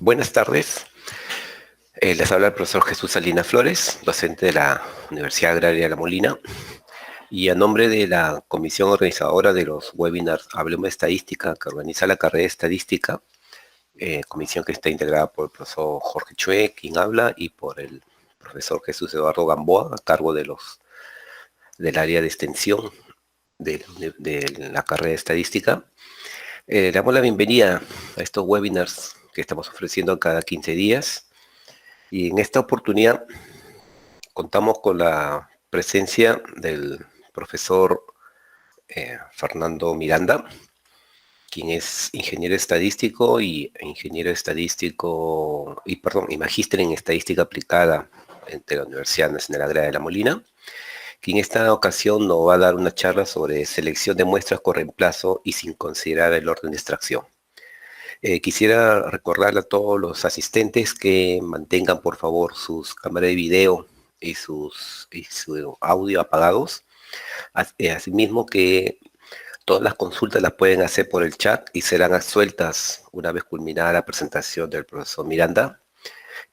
Buenas tardes. Les habla el profesor Jesús Salinas Flores, docente de la Universidad Agraria de La Molina, y a nombre de la comisión organizadora de los webinars Hablemos de Estadística, que organiza la carrera de Estadística, comisión que está integrada por el profesor Jorge Chue, quien habla, y por el profesor Jesús Eduardo Gamboa, a cargo del área de extensión de la carrera de Estadística. Le damos la bienvenida a estos webinars que estamos ofreciendo cada 15 días. Y en esta oportunidad contamos con la presencia del profesor Fernando Miranda, quien es ingeniero estadístico y magíster en estadística aplicada de la Universidad Nacional Agraria de La Molina, que en esta ocasión nos va a dar una charla sobre selección de muestras con reemplazo y sin considerar el orden de extracción. Quisiera recordarle a todos los asistentes que mantengan por favor sus cámaras de video y su audio apagados. Asimismo que todas las consultas las pueden hacer por el chat y serán absueltas una vez culminada la presentación del profesor Miranda,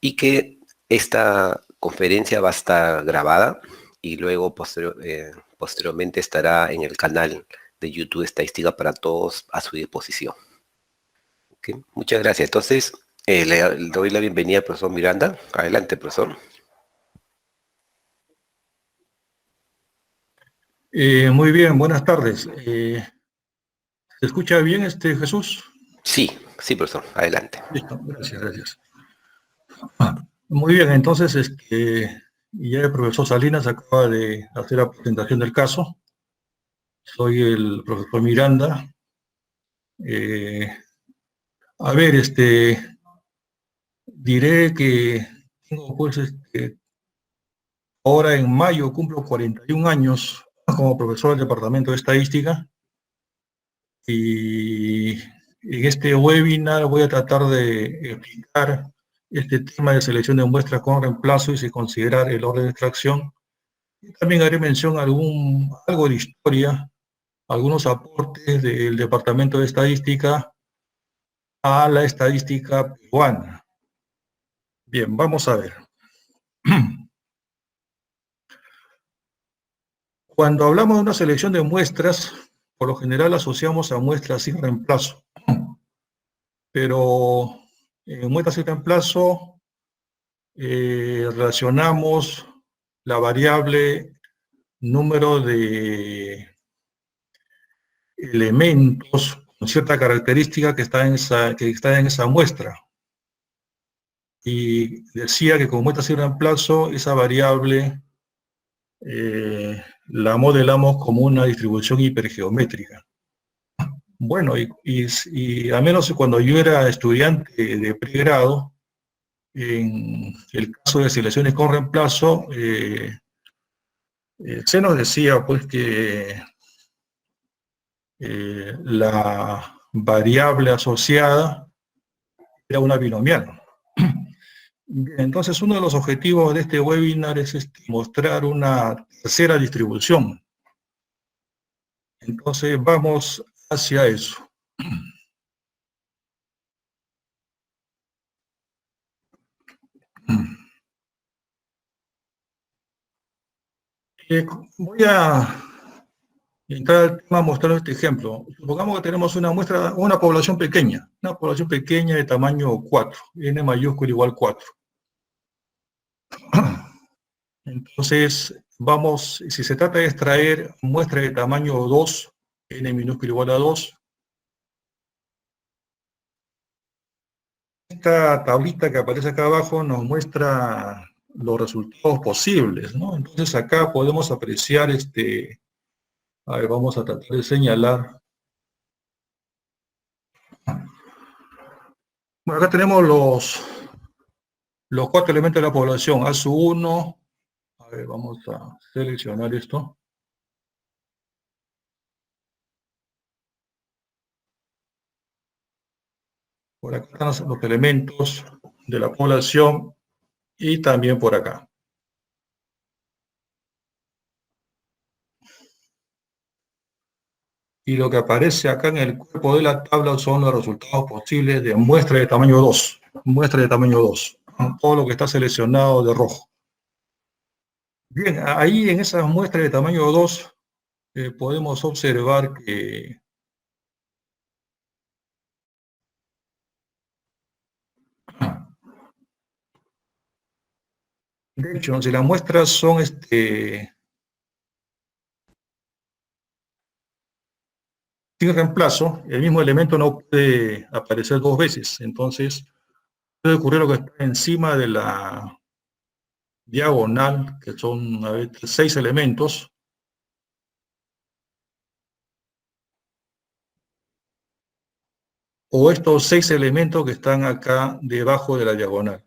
y que esta conferencia va a estar grabada y luego posteriormente estará en el canal de YouTube Estadística para Todos a su disposición. Okay, muchas gracias. Entonces, le doy la bienvenida al profesor Miranda. Adelante, profesor. Muy bien, buenas tardes. ¿Se escucha bien, Jesús? Sí, profesor. Adelante. Listo, gracias. Muy bien, entonces, ya el profesor Salinas acaba de hacer la presentación del caso. Soy el profesor Miranda. Diré que tengo, pues, ahora en mayo cumplo 41 años como profesor del Departamento de Estadística, y en este webinar voy a tratar de explicar este tema de selección de muestras con reemplazo y sin considerar el orden de extracción. También haré mención a algo de historia, algunos aportes del Departamento de Estadística a la estadística peruana. Bien, vamos a ver. Cuando hablamos de una selección de muestras, por lo general asociamos a muestras sin reemplazo. Pero en muestras sin reemplazo relacionamos la variable número de elementos con cierta característica que está en esa muestra. Y decía que con muestra sin reemplazo, esa variable la modelamos como una distribución hipergeométrica. Bueno, y al menos cuando yo era estudiante de pregrado, en el caso de selecciones con reemplazo, se nos decía pues que la variable asociada era una binomial. Bien, entonces uno de los objetivos de este webinar es mostrar una tercera distribución. Entonces vamos hacia eso. Voy a entrar al tema mostrando este ejemplo. Supongamos que tenemos una población pequeña de tamaño 4, n mayúscula igual 4. Entonces, si se trata de extraer muestra de tamaño 2, n minúscula igual a 2, esta tablita que aparece acá abajo nos muestra los resultados posibles, ¿no? Entonces acá podemos apreciar a ver, vamos a tratar de señalar. Bueno, acá tenemos los 4 elementos de la población, A1. A ver, vamos a seleccionar esto. Por acá están los elementos de la población y también por acá. Y lo que aparece acá en el cuerpo de la tabla son los resultados posibles de muestra de tamaño 2. muestra de tamaño 2, todo lo que está seleccionado de rojo. Bien, ahí en esas muestras de tamaño 2 podemos observar que de hecho, si las muestras son sin reemplazo, el mismo elemento no puede aparecer dos veces. Entonces, puede ocurrir lo que está encima de la diagonal, que son 6 elementos. O estos 6 elementos que están acá debajo de la diagonal.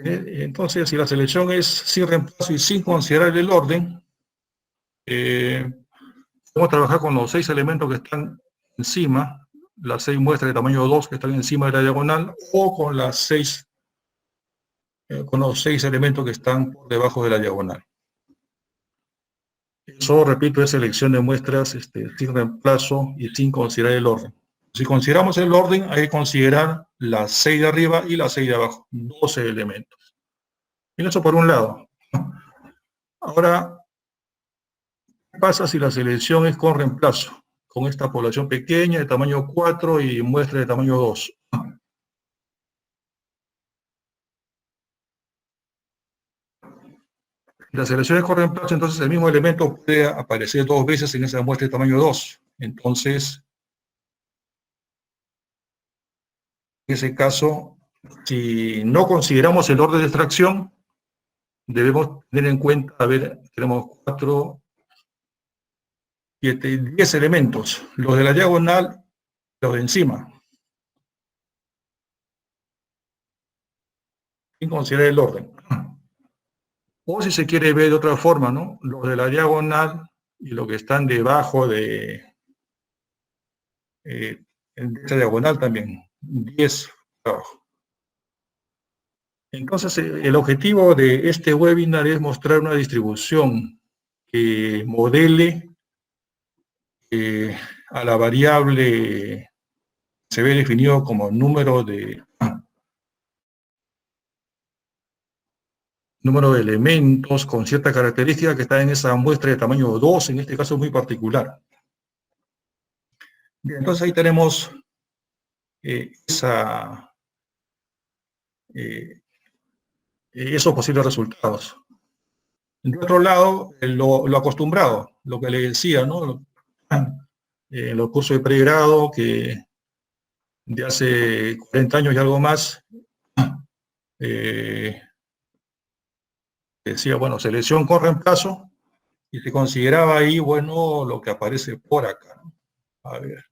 Entonces, si la selección es sin reemplazo y sin considerar el orden, vamos a trabajar con los 6 elementos que están encima, las 6 muestras de tamaño 2 que están encima de la diagonal, o con con los 6 elementos que están por debajo de la diagonal. Eso, repito, es selección de muestras sin reemplazo y sin considerar el orden. Si consideramos el orden, hay que considerar las 6 de arriba y las 6 de abajo, 12 elementos. Y eso por un lado. Ahora, ¿qué pasa si la selección es con reemplazo? Con esta población pequeña de tamaño 4 y muestra de tamaño 2. Si la selección es con reemplazo, entonces el mismo elemento puede aparecer dos veces en esa muestra de tamaño 2. Entonces, en ese caso, si no consideramos el orden de extracción, debemos tener en cuenta, tenemos 4, 7, 10 elementos, los de la diagonal, los de encima, sin considerar el orden. O si se quiere ver de otra forma, ¿no? Los de la diagonal y los que están debajo de esa diagonal también, 10 abajo. Entonces, el objetivo de este webinar es mostrar una distribución que modele a la variable se ve definido como número de elementos con cierta característica que está en esa muestra de tamaño 2, en este caso muy particular. Bien, entonces ahí tenemos esos posibles resultados. De otro lado, lo acostumbrado, lo que le decía, ¿no? En los cursos de pregrado, que de hace 40 años y algo más, decía, bueno, selección con reemplazo, y se consideraba ahí, bueno, lo que aparece por acá, ¿no? A ver.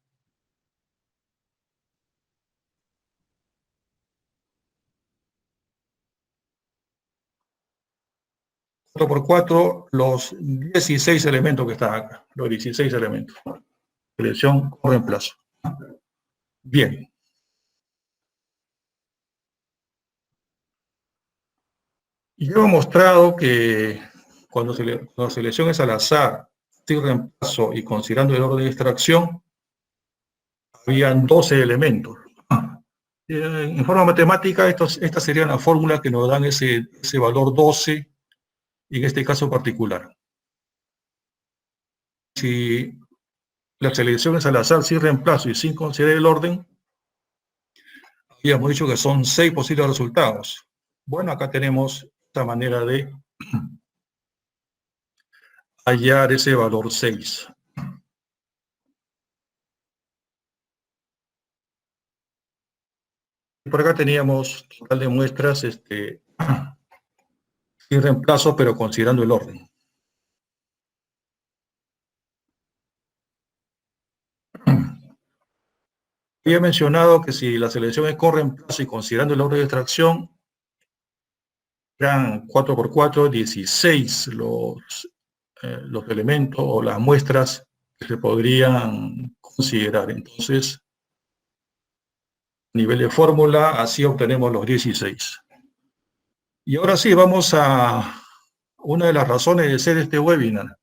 4 por 4, los 16 elementos que están acá, los 16 elementos. Selección con reemplazo. Bien. Y yo he mostrado que cuando selección es al azar, sin reemplazo y considerando el orden de extracción, habían 12 elementos. En forma matemática, estas serían las fórmulas que nos dan ese valor 12, en este caso particular. Si la selección es al azar, sin reemplazo y sin considerar el orden, habíamos dicho que son 6 posibles resultados. Bueno, acá tenemos esta manera de hallar ese valor 6. Por acá teníamos total de muestras sin reemplazo, pero considerando el orden. Había mencionado que si la selección es con reemplazo y considerando el orden de extracción, eran 4 por 4, 16 los elementos o las muestras que se podrían considerar. Entonces, a nivel de fórmula, así obtenemos los 16. Y ahora sí, vamos a una de las razones de ser este webinar.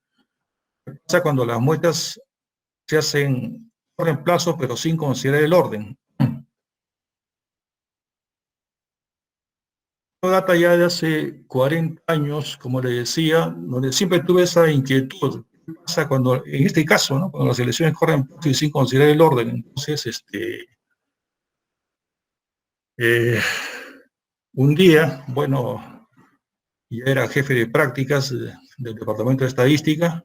¿Qué pasa cuando las muestras se hacen por reemplazo, pero sin considerar el orden? data ya de hace 40 años, como le decía, donde siempre tuve esa inquietud. ¿Qué pasa cuando, en este caso, ¿no? Cuando las elecciones corren y sin considerar el orden? Entonces, eh, un día, bueno, ya era jefe de prácticas del Departamento de Estadística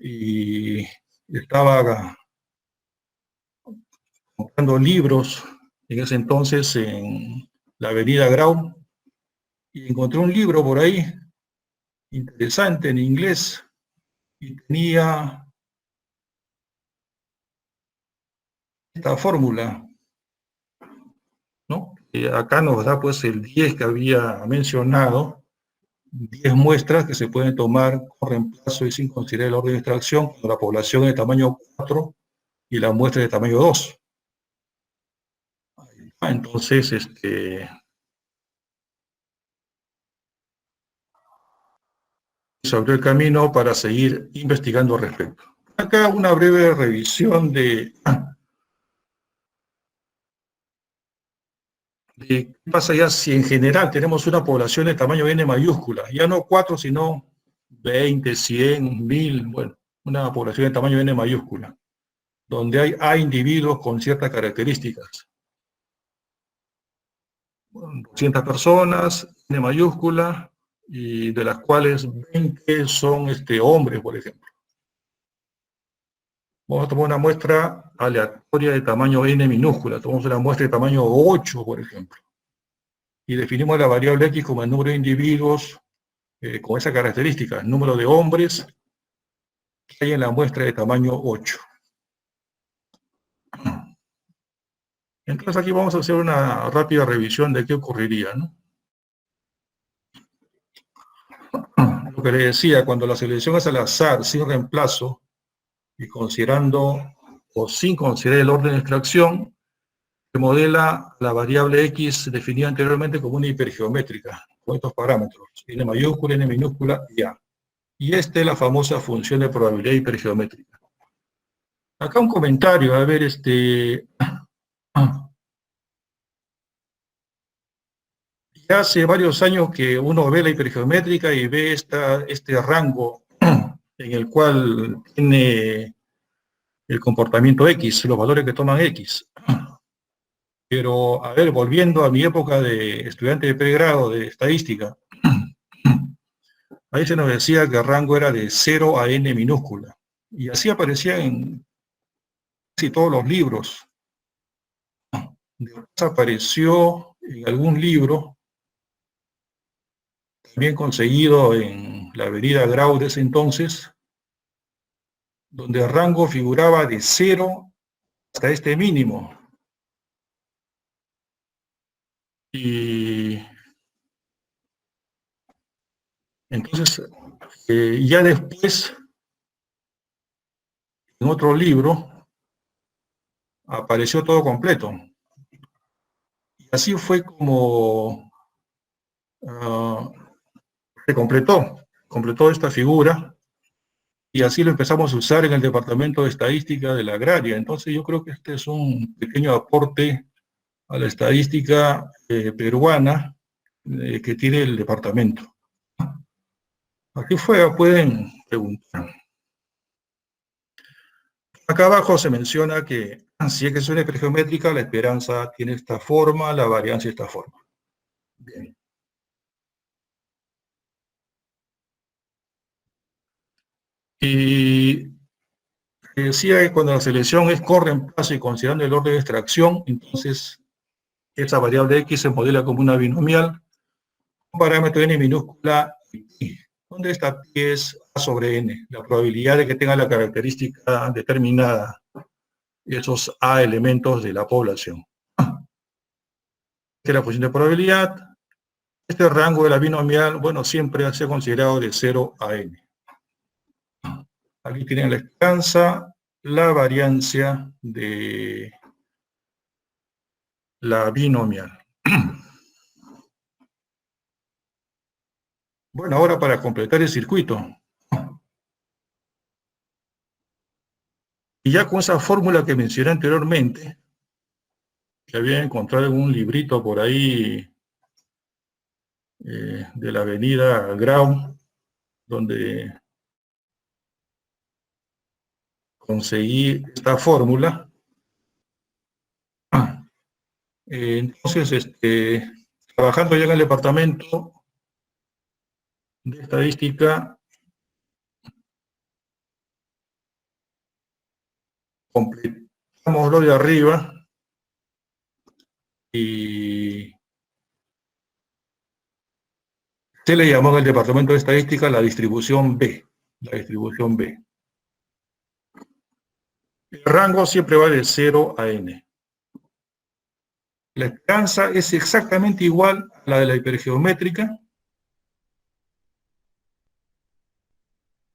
y estaba comprando libros en ese entonces en la Avenida Grau y encontré un libro por ahí interesante en inglés y tenía esta fórmula, ¿no? Acá nos da pues el 10 que había mencionado, 10 muestras que se pueden tomar con reemplazo y sin considerar el orden de extracción cuando la población es de tamaño 4 y la muestra es de tamaño 2. Entonces, se abrió el camino para seguir investigando al respecto. Acá una breve revisión de qué pasa ya si en general tenemos una población de tamaño N mayúscula, ya no 4, sino 20, 100, 1000, bueno, una población de tamaño N mayúscula, donde hay A individuos con ciertas características. Bueno, 200 personas, N mayúscula, y de las cuales 20 son hombres, por ejemplo. Vamos a tomar una muestra aleatoria de tamaño N minúscula, tomamos una muestra de tamaño 8, por ejemplo, y definimos la variable X como el número de individuos con esa característica, el número de hombres que hay en la muestra de tamaño 8. Entonces aquí vamos a hacer una rápida revisión de qué ocurriría, ¿no? Lo que le decía, cuando la selección es al azar, sin reemplazo, y considerando o sin considerar el orden de extracción, se modela la variable X definida anteriormente como una hipergeométrica, con estos parámetros, N mayúscula, N minúscula y A. Y esta es la famosa función de probabilidad hipergeométrica. Acá un comentario, a ver, ya hace varios años que uno ve la hipergeométrica y ve este rango en el cual tiene el comportamiento X, los valores que toman X. Pero, a ver, volviendo a mi época de estudiante de pregrado de estadística, ahí se nos decía que el rango era de 0 a n minúscula. Y así aparecía en casi todos los libros. Después apareció en algún libro, también conseguido en la Avenida Grau de ese entonces, donde el rango figuraba de 0 hasta este mínimo. Y entonces, ya después, en otro libro, apareció todo completo. Y así fue como se completó esta figura, y así lo empezamos a usar en el Departamento de Estadística de la Agraria. Entonces yo creo que este es un pequeño aporte a la estadística peruana que tiene el departamento. Aquí pueden preguntar. Acá abajo se menciona que si es que es una hipergeométrica, la esperanza tiene esta forma, la varianza esta forma. Bien. Y decía que cuando la selección es con reemplazo y considerando el orden de extracción, entonces esa variable X se modela como una binomial, un parámetro n minúscula y donde esta pi es A sobre n, la probabilidad de que tenga la característica determinada esos A elementos de la población. Esta es la función de probabilidad. Este rango de la binomial, bueno, siempre se ha considerado de 0 a n. Aquí tienen la esperanza, la variancia de la binomial. Bueno, ahora para completar el circuito. Y ya con esa fórmula que mencioné anteriormente, que había encontrado en un librito por ahí de la avenida Grau, donde conseguí esta fórmula. Entonces, trabajando ya en el departamento de estadística, completamos lo de arriba y se le llamó en el departamento de estadística la distribución B. La distribución B. El rango siempre va de 0 a n. La esperanza es exactamente igual a la de la hipergeométrica.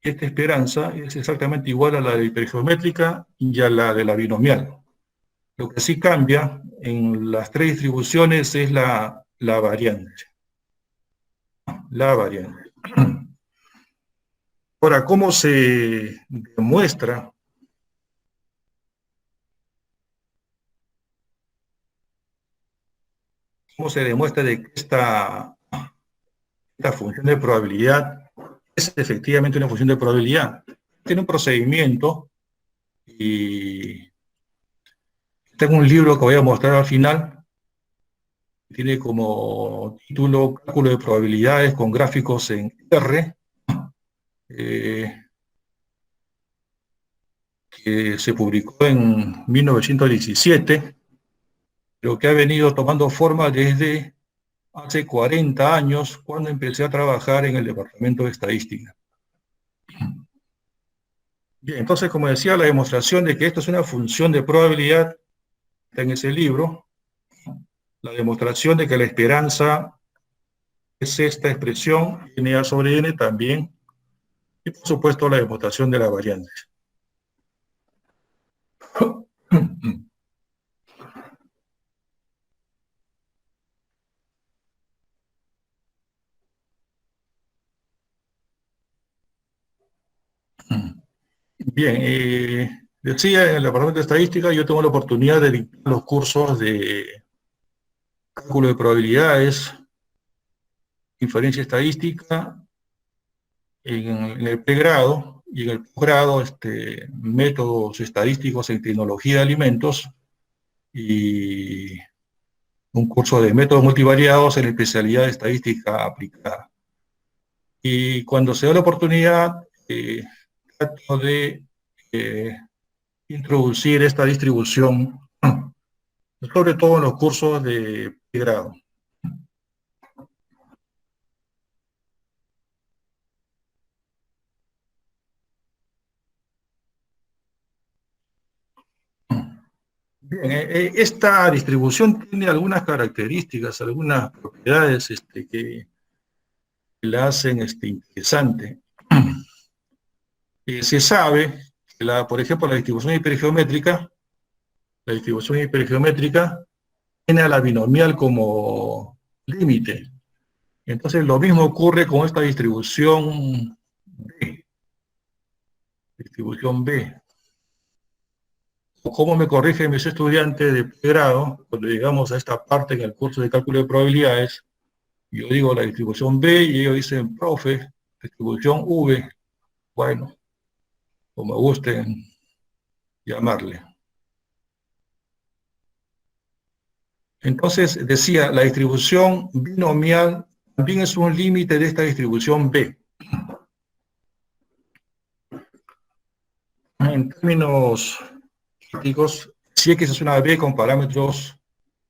Esta esperanza es exactamente igual a la de la hipergeométrica y a la de la binomial. Lo que sí cambia en las tres distribuciones es la variante. La variante. Ahora, ¿cómo se demuestra? ¿Cómo se demuestra de que esta función de probabilidad es efectivamente una función de probabilidad? Tiene un procedimiento y tengo un libro que voy a mostrar al final. Tiene como título Cálculo de probabilidades con gráficos en R, que se publicó en 1917, pero que ha venido tomando forma desde hace 40 años, cuando empecé a trabajar en el departamento de estadística. Bien, entonces, como decía, la demostración de que esto es una función de probabilidad está en ese libro. La demostración de que la esperanza es esta expresión, NA sobre N también. Y por supuesto, la demostración de las variantes. Bien, decía, en el departamento de estadística yo tengo la oportunidad de dictar los cursos de cálculo de probabilidades, inferencia estadística, en el pregrado y en el posgrado, métodos estadísticos en tecnología de alimentos y un curso de métodos multivariados en la especialidad de estadística aplicada. Y cuando se da la oportunidad, trato de introducir esta distribución, sobre todo en los cursos de pregrado. Bien, esta distribución tiene algunas características, algunas propiedades que la hacen interesante. Se sabe que, por ejemplo, la distribución hipergeométrica tiene a la binomial como límite. Entonces, lo mismo ocurre con esta distribución B. Distribución B. ¿Cómo me corrigen mis estudiantes de pregrado cuando llegamos a esta parte en el curso de cálculo de probabilidades? Yo digo la distribución B y ellos dicen, profe, distribución V. Bueno, como gusten llamarle. Entonces, decía, la distribución binomial también es un límite de esta distribución B. En términos prácticos, si X es una B con parámetros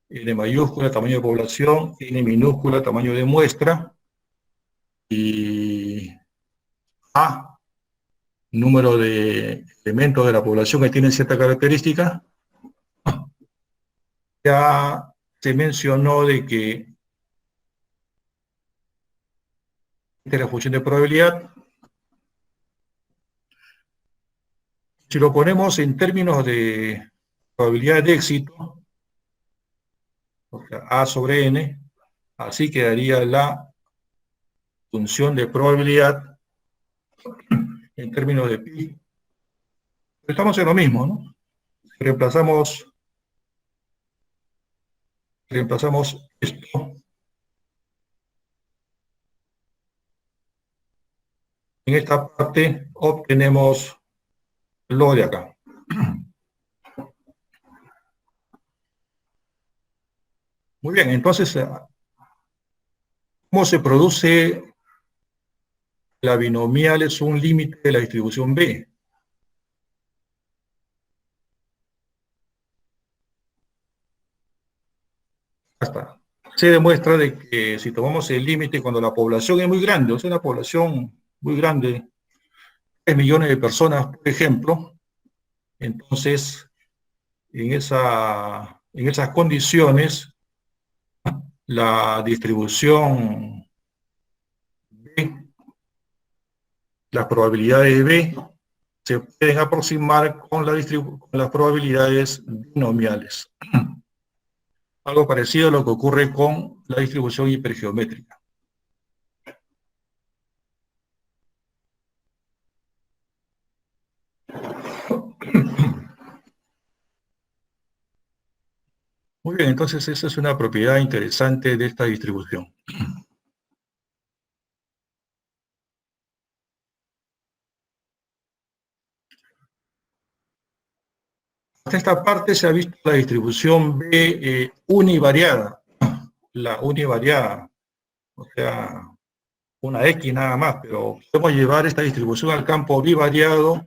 N mayúscula, tamaño de población, N minúscula, tamaño de muestra, y A, número de elementos de la población que tienen cierta característica, ya se mencionó de que esta es la función de probabilidad. Si lo ponemos en términos de probabilidad de éxito, o sea, A sobre N, así quedaría la función de probabilidad en términos de pi. Estamos en lo mismo, ¿no? Reemplazamos esto En esta parte obtenemos lo de acá. Muy bien, entonces, ¿cómo se produce la binomial? Es un límite de la distribución B. Hasta. Se demuestra de que si tomamos el límite cuando la población es muy grande, o sea, una población muy grande, 3 millones de personas, por ejemplo, entonces, en esas condiciones, la distribución B, las probabilidades de B, se pueden aproximar con las probabilidades binomiales. Algo parecido a lo que ocurre con la distribución hipergeométrica. Muy bien, entonces esa es una propiedad interesante de esta distribución. Hasta esta parte se ha visto la distribución B univariada, la univariada, o sea, una X nada más, pero podemos llevar esta distribución al campo bivariado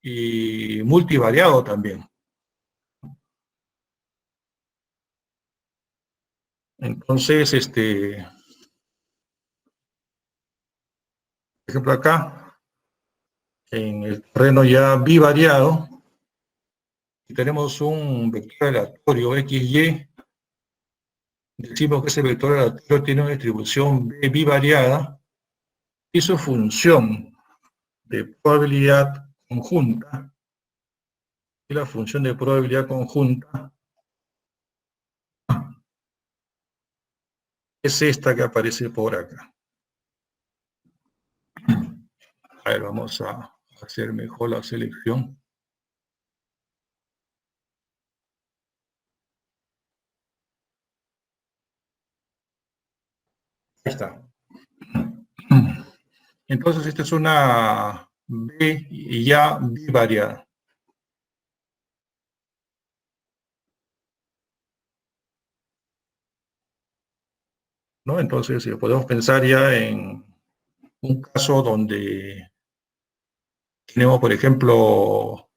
y multivariado también. Entonces, por ejemplo acá, en el terreno ya bivariado, tenemos un vector aleatorio XY, decimos que ese vector aleatorio tiene una distribución B bivariada y su función de probabilidad conjunta, y la función de probabilidad conjunta es esta que aparece por acá. A ver, vamos a hacer mejor la selección. Ahí está. Entonces, esta es una B y ya bivariada. ¿No? Entonces, podemos pensar ya en un caso donde tenemos, por ejemplo,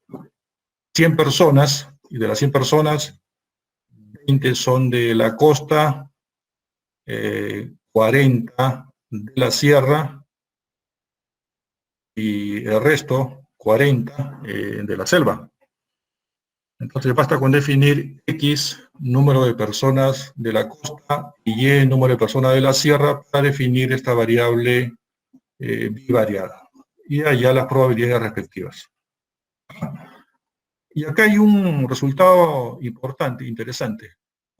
100 personas, y de las 100 personas, 20 son de la costa, 40 de la sierra, y el resto, 40, de la selva. Entonces basta con definir X, número de personas de la costa, y Y, número de personas de la sierra, para definir esta variable bivariada. Y allá las probabilidades respectivas. Y acá hay un resultado importante, interesante.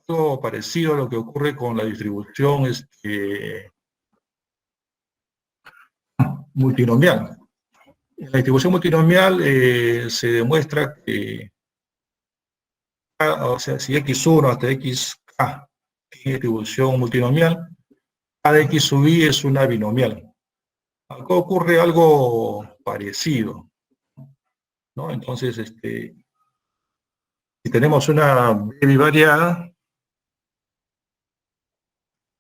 Algo parecido a lo que ocurre con la distribución multinomial. En la distribución multinomial se demuestra que, o sea, si x1 hasta xk tiene distribución multinomial, a de x sub i es una binomial. Acá ocurre algo parecido, ¿no? Entonces, si tenemos una b bivariada,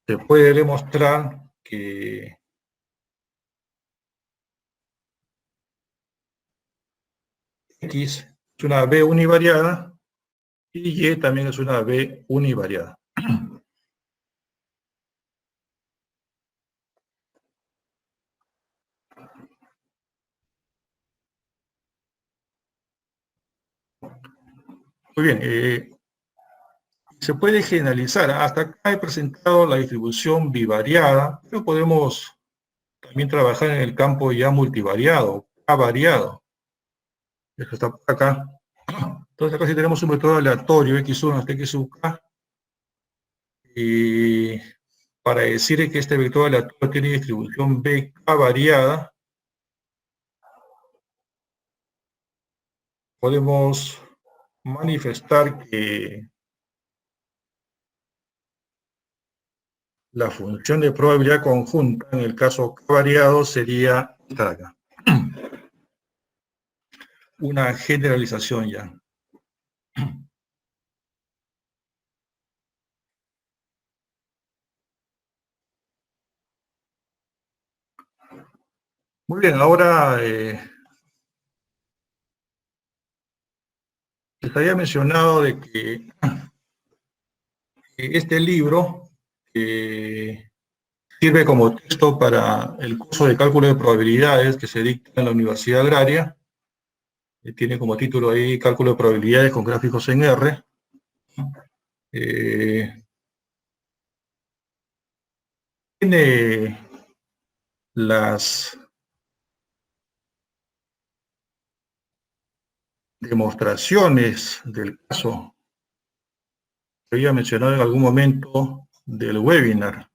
se puede demostrar que x es una b univariada y y también es una b univariada. Muy bien, se puede generalizar. Hasta acá he presentado la distribución bivariada, pero podemos también trabajar en el campo ya multivariado, avariado. Esto está por acá. Entonces acá sí tenemos un vector aleatorio, x1 hasta x sub k, y para decir que este vector aleatorio tiene distribución bk variada, podemos manifestar que la función de probabilidad conjunta en el caso k variado sería Está acá. Una generalización ya. Muy bien, ahora les había mencionado de que este libro sirve como texto para el curso de cálculo de probabilidades que se dicta en la Universidad Agraria. Tiene como título ahí Cálculo de probabilidades con gráficos en R. Tiene las demostraciones del caso que había mencionado en algún momento del webinar,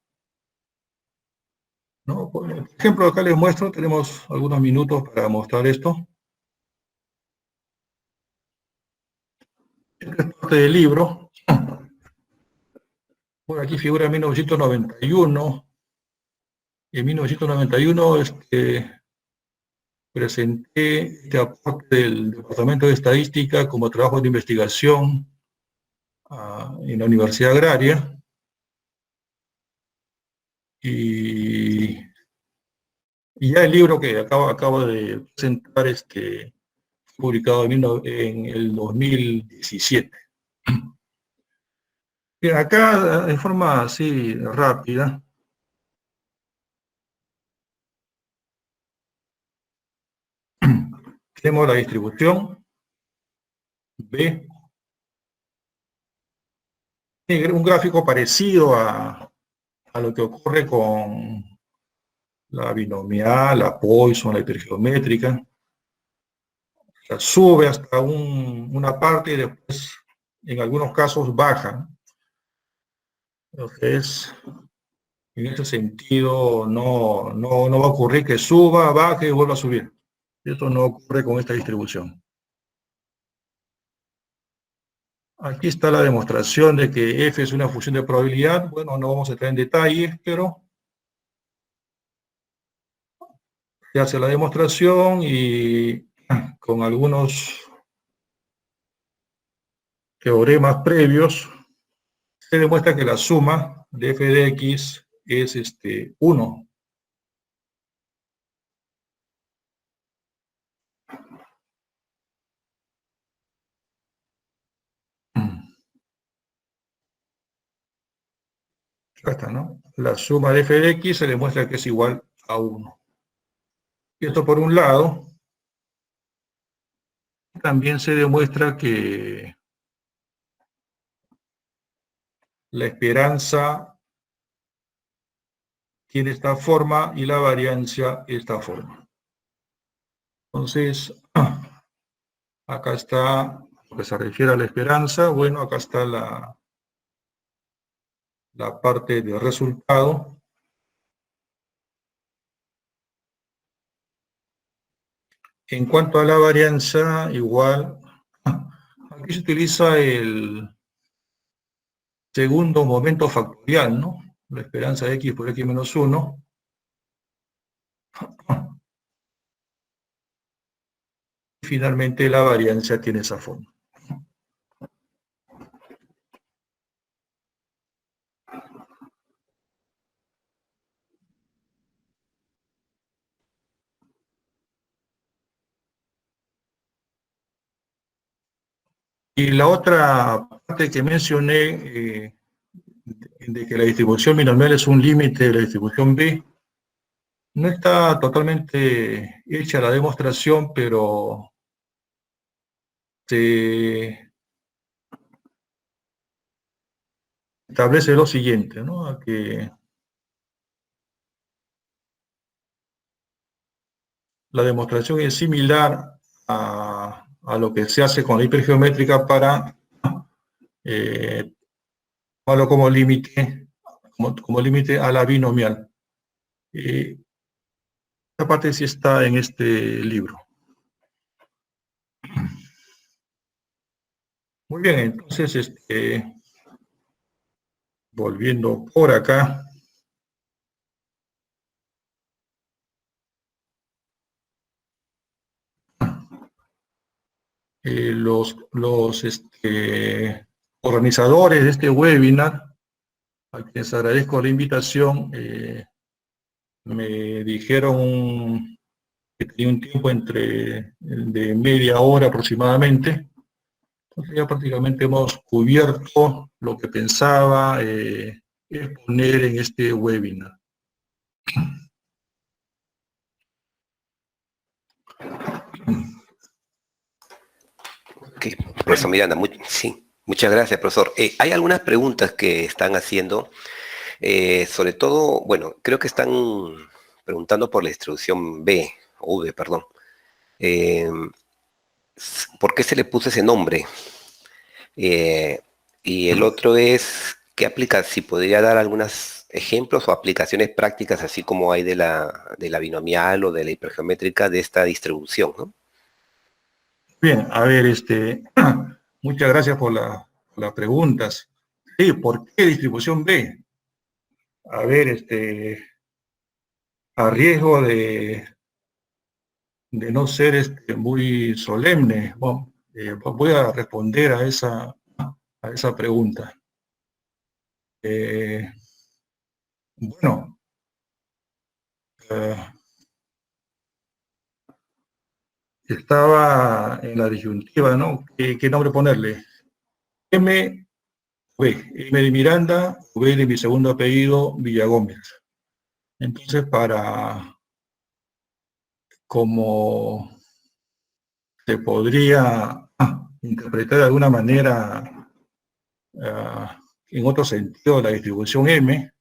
¿no? Por ejemplo, acá les muestro, tenemos algunos minutos para mostrar esto. Esta es parte del libro. Por aquí figura 1991. En 1991 presenté este aporte del Departamento de Estadística como trabajo de investigación en la Universidad Agraria. Y ya el libro que acabo de presentar publicado en el 2017. Bien, acá, de forma así rápida, tenemos la distribución B, un gráfico parecido a lo que ocurre con la binomial, la Poisson, la hipergeométrica. O sea, sube hasta una parte y después, en algunos casos, baja. Entonces, en ese sentido, no va a ocurrir que suba, baje y vuelva a subir. Esto no ocurre con esta distribución. Aquí está la demostración de que F es una función de probabilidad. Bueno, no vamos a entrar en detalles, pero se hace la demostración y con algunos teoremas previos se demuestra que la suma de f de x es 1. Acá está, ¿no? La suma de f de x se demuestra que es igual a 1. Y esto por un lado. También se demuestra que la esperanza tiene esta forma y la variancia esta forma. Entonces, acá está lo que se refiere a la esperanza. Bueno, acá está la parte de resultado. En cuanto a la varianza, igual, aquí se utiliza el segundo momento factorial, ¿no? La esperanza de x por x menos 1. Y finalmente la varianza tiene esa forma. Y la otra parte que mencioné, de que la distribución binomial es un límite de la distribución B, no está totalmente hecha la demostración, pero se establece lo siguiente, ¿no? Que la demostración es similar a lo que se hace con la hipergeométrica para tomarlo como límite, como límite a la binomial. Esta parte sí está en este libro. Muy bien, entonces, volviendo por acá, los organizadores de este webinar, a quienes agradezco la invitación, me dijeron que tenía un tiempo de media hora aproximadamente. Entonces ya prácticamente hemos cubierto lo que pensaba exponer en este webinar. Ok, profesor Miranda, sí, muchas gracias, profesor. Hay algunas preguntas que están haciendo, sobre todo, bueno, creo que están preguntando por la instrucción B, o V, perdón. ¿Por qué se le puso ese nombre? Y el otro es, ¿qué aplica? Si podría dar algunos ejemplos o aplicaciones prácticas, así como hay de la binomial o de la hipergeométrica de esta distribución, ¿no? Bien, a ver, muchas gracias por las preguntas. Sí, ¿por qué distribución B? A ver, a riesgo de no ser muy solemne, bueno, voy a responder a esa pregunta. Bueno, estaba en la disyuntiva, ¿no? ¿Qué nombre ponerle? M, M de Miranda, V de mi segundo apellido, Villagómez. Entonces, como se podría interpretar de alguna manera en otro sentido la distribución M,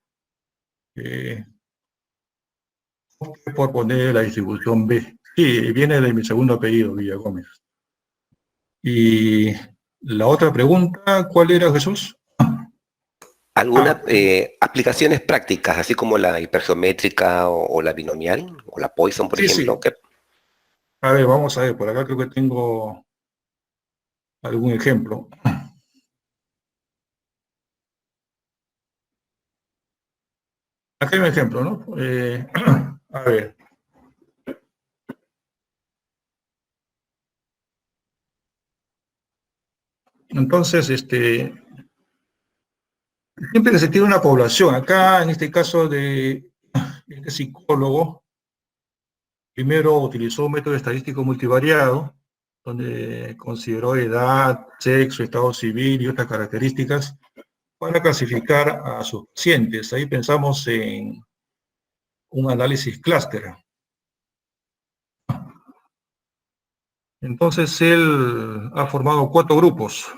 por poner la distribución B. Sí, viene de mi segundo apellido, Villagómez. Y la otra pregunta, ¿cuál era, Jesús? ¿Algunas aplicaciones prácticas, así como la hipergeométrica o la binomial, o la Poisson, por Sí, ejemplo? sí. A ver, vamos a ver, por acá creo que tengo algún ejemplo. Aquí hay un ejemplo, ¿no? A ver. Entonces, siempre que se tiene una población, acá en este caso de este psicólogo, primero utilizó un método estadístico multivariado, donde consideró edad, sexo, estado civil y otras características para clasificar a sus pacientes. Ahí pensamos en un análisis clúster. Entonces él ha formado 4 grupos.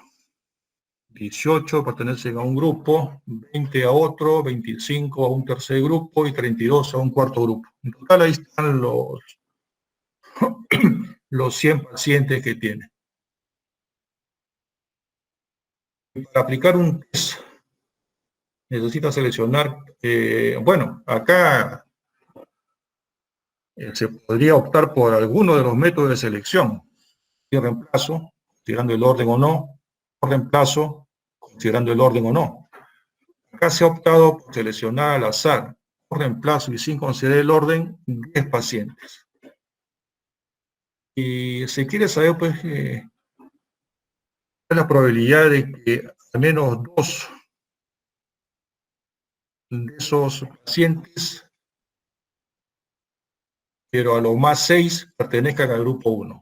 18 pertenecen a un grupo, 20 a otro, 25 a un tercer grupo y 32 a un cuarto grupo. En total ahí están los 100 pacientes que tiene. Para aplicar un test necesita seleccionar, bueno, acá se podría optar por alguno de los métodos de selección, y reemplazo, considerando el orden o no, o reemplazo, considerando el orden o no. Acá se ha optado por seleccionar al azar, por reemplazo y sin considerar el orden, 10 pacientes. Y se quiere saber, pues, es la probabilidad de que al menos 2 de esos pacientes, pero a lo más 6 pertenezcan al grupo 1.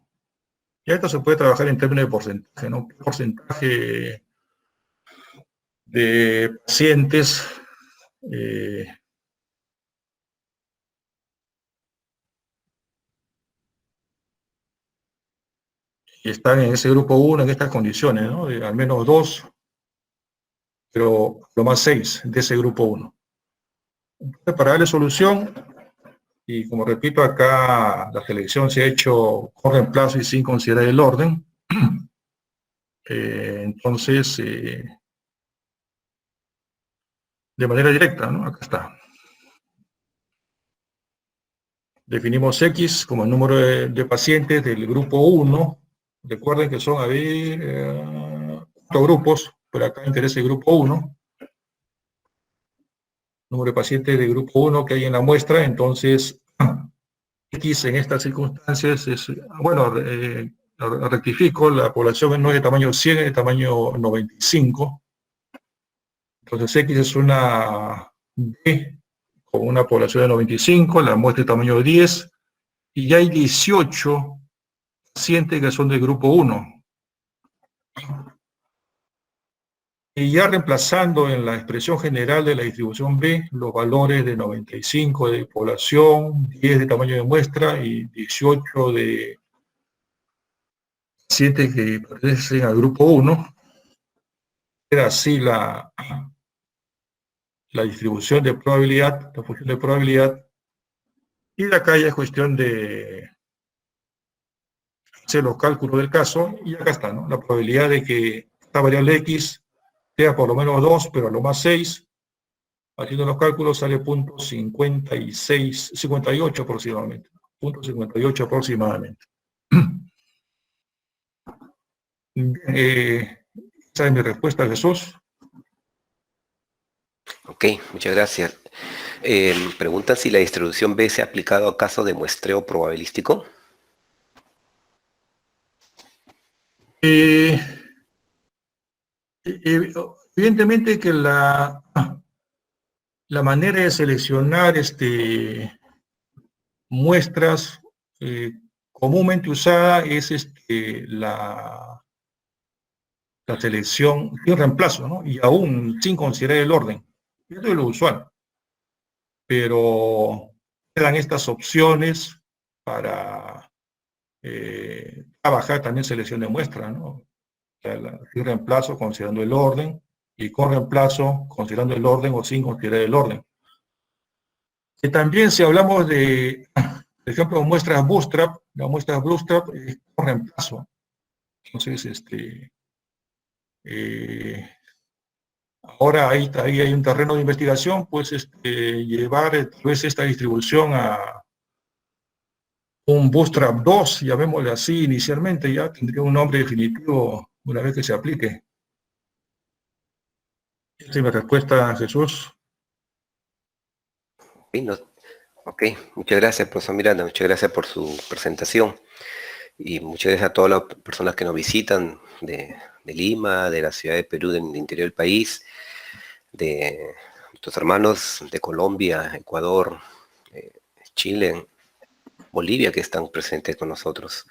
Y esto se puede trabajar en términos de porcentaje, ¿no? ¿Qué porcentaje de pacientes están en ese grupo 1 en estas condiciones, ¿no? De al menos 2, pero lo más 6 de ese grupo 1. Entonces, para darle solución, y como repito, acá la selección se ha hecho con reemplazo y sin considerar el orden, entonces, de manera directa, ¿no? Acá está. Definimos X como el número de pacientes del grupo 1. Recuerden que son, a ver, 4 grupos, pero acá interesa el grupo 1. Número de pacientes del grupo 1 que hay en la muestra, entonces X en estas circunstancias es, bueno, rectifico, la población no es de tamaño 100, es de tamaño 95. Entonces X es una B con una población de 95, la muestra de tamaño 10, y ya hay 18 pacientes que son del grupo 1. Y ya reemplazando en la expresión general de la distribución B los valores de 95 de población, 10 de tamaño de muestra y 18 de pacientes que pertenecen al grupo 1, era así la distribución de probabilidad, la función de probabilidad, y de acá ya es cuestión de hacer los cálculos del caso, y acá está, ¿no? La probabilidad de que esta variable X sea por lo menos 2, pero a lo más 6, haciendo los cálculos sale 0.58 aproximadamente. 0.58 aproximadamente. Esa es mi respuesta, Jesús. Ok, muchas gracias. Preguntan si la distribución B se ha aplicado a casos de muestreo probabilístico. Evidentemente que la manera de seleccionar muestras comúnmente usada es la selección sin reemplazo, ¿no? Y aún sin considerar el orden. Esto es lo usual. Pero quedan estas opciones para trabajar también selección de muestras, ¿no? O sea, sin reemplazo considerando el orden y con reemplazo considerando el orden o sin considerar el orden. Y también si hablamos de, por ejemplo, muestras Bootstrap, la muestra Bootstrap es con reemplazo. Entonces, ahora ahí hay un terreno de investigación, pues llevar tal vez esta distribución a un Bootstrap 2, llamémosle así inicialmente, ya tendría un nombre definitivo una vez que se aplique. Esa es mi respuesta, Jesús. Ok, muchas gracias, profesor Miranda, muchas gracias por su presentación y muchas gracias a todas las personas que nos visitan de Lima, de la ciudad de Perú, del interior del país, de nuestros hermanos de Colombia, Ecuador, Chile, Bolivia que están presentes con nosotros.